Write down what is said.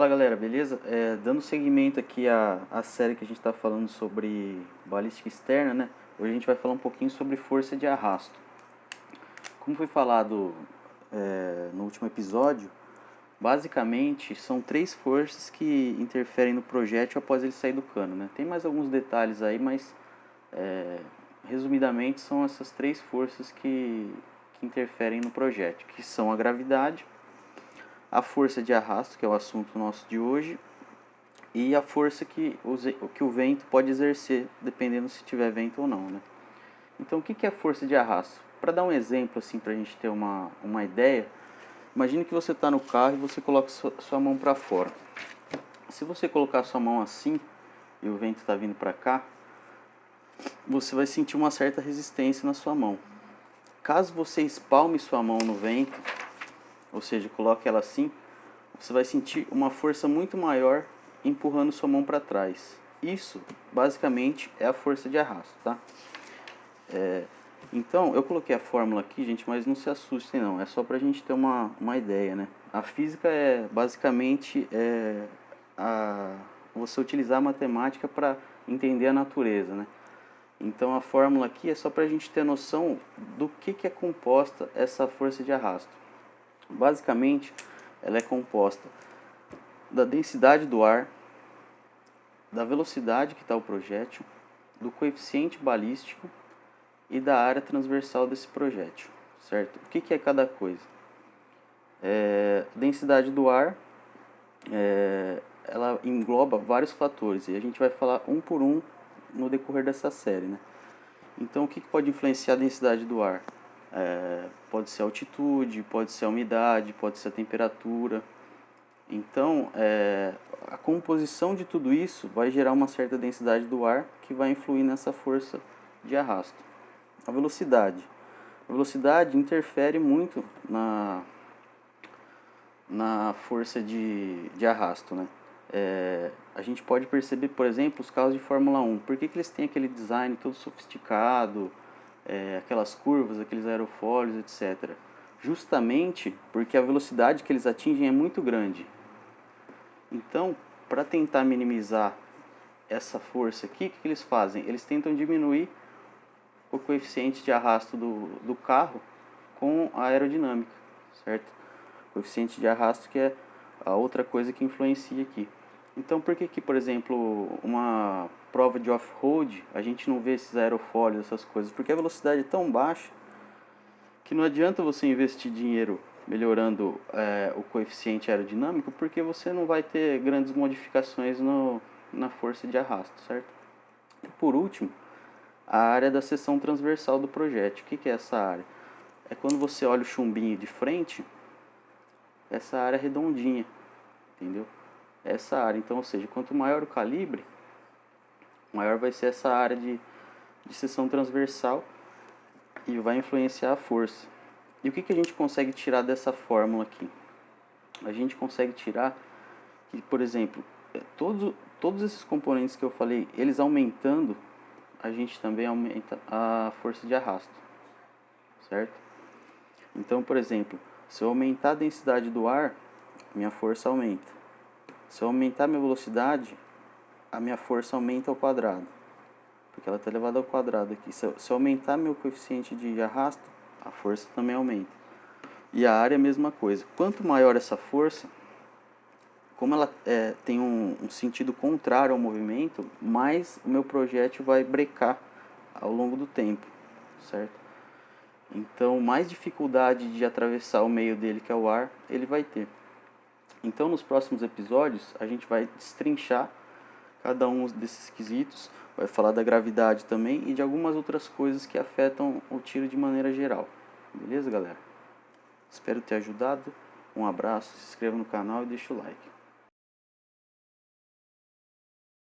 Fala galera, beleza? Dando seguimento aqui à série que a gente está falando sobre balística externa, né? Hoje a gente vai falar um pouquinho sobre força de arrasto. Como foi falado no último episódio, basicamente são três forças que interferem no projétil após ele sair do cano, né? Tem mais alguns detalhes aí, mas resumidamente são essas três forças que interferem no projétil, que são a gravidade, a força de arrasto, que é o assunto nosso de hoje, e a força que o vento pode exercer, dependendo se tiver vento ou não, né? Então, o que é força de arrasto? Para dar um exemplo, assim, para a gente ter uma ideia, imagine que você está no carro e você coloca sua mão para fora. Se você colocar sua mão assim, e o vento está vindo para cá, você vai sentir uma certa resistência na sua mão. Caso você espalme sua mão no vento, ou seja, coloque ela assim, você vai sentir uma força muito maior empurrando sua mão para trás. Isso, basicamente, é a força de arrasto, tá? Então, eu coloquei a fórmula aqui, gente, mas não se assustem não, é só para a gente ter uma ideia, né? A física é, basicamente, você utilizar a matemática para entender a natureza, né? Então, a fórmula aqui é só para a gente ter noção do que é composta essa força de arrasto. Basicamente, ela é composta da densidade do ar, da velocidade que está o projétil, do coeficiente balístico e da área transversal desse projétil, certo? O que é cada coisa? Densidade do ar, ela engloba vários fatores e a gente vai falar um por um no decorrer dessa série, né? Então, o que pode influenciar a densidade do ar? Pode ser a altitude, pode ser a umidade, pode ser a temperatura. Então, a composição de tudo isso vai gerar uma certa densidade do ar que vai influir nessa força de arrasto. A velocidade. A velocidade interfere muito na força de arrasto, né? A gente pode perceber, por exemplo, os carros de Fórmula 1. Por que eles têm aquele design todo sofisticado, aquelas curvas, aqueles aerofólios, etc. Justamente porque a velocidade que eles atingem é muito grande. Então, para tentar minimizar essa força aqui, o que eles fazem? Eles tentam diminuir o coeficiente de arrasto do carro com a aerodinâmica, certo? O coeficiente de arrasto que é a outra coisa que influencia aqui. Então, por que, por exemplo, uma prova de off-road, a gente não vê esses aerofólios, essas coisas? Porque a velocidade é tão baixa que não adianta você investir dinheiro melhorando o coeficiente aerodinâmico, porque você não vai ter grandes modificações na força de arrasto, certo? E por último, a área da seção transversal do projétil. O que é essa área? É quando você olha o chumbinho de frente, essa área redondinha, entendeu? Essa área, então, ou seja, quanto maior o calibre, maior vai ser essa área de seção transversal e vai influenciar a força. E o que a gente consegue tirar dessa fórmula aqui? A gente consegue tirar que, por exemplo, todos esses componentes que eu falei, eles aumentando, a gente também aumenta a força de arrasto, certo? Então, por exemplo, se eu aumentar a densidade do ar, minha força aumenta. Se eu aumentar a minha velocidade, a minha força aumenta ao quadrado, porque ela está elevada ao quadrado aqui. Se eu aumentar meu coeficiente de arrasto, a força também aumenta. E a área é a mesma coisa. Quanto maior essa força, como ela tem um sentido contrário ao movimento, mais o meu projétil vai brecar ao longo do tempo, certo? Então, mais dificuldade de atravessar o meio dele, que é o ar, ele vai ter. Então, nos próximos episódios, a gente vai destrinchar cada um desses quesitos, vai falar da gravidade também e de algumas outras coisas que afetam o tiro de maneira geral. Beleza, galera? Espero ter ajudado. Um abraço, se inscreva no canal e deixa o like.